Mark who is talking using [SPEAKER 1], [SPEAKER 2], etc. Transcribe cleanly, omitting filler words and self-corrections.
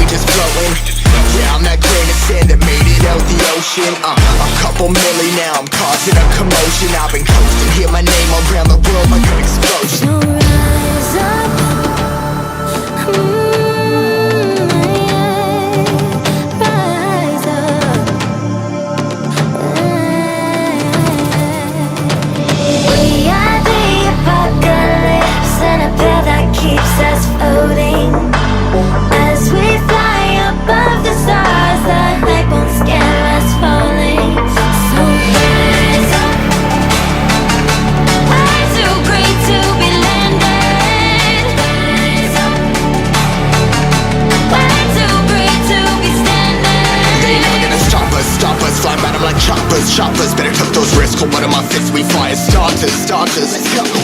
[SPEAKER 1] just floating. Yeah, I'm that grain of sand that made it out the ocean. A couple milli now, I'm causing a commotion. I've been coasting, hear my name around the world like an explosion.
[SPEAKER 2] So rise up, rise up. We are the apocalypse, and a pill that keeps us floating. As we fly above the stars, the light won't scare us falling. So rise up. We're too great to be landed. Rise up. We're too great to be standing.
[SPEAKER 1] They ain't never gonna stop us, flying by them like choppers. Better tuck those risks, hold one of my fists, we fly as starters. Let's go.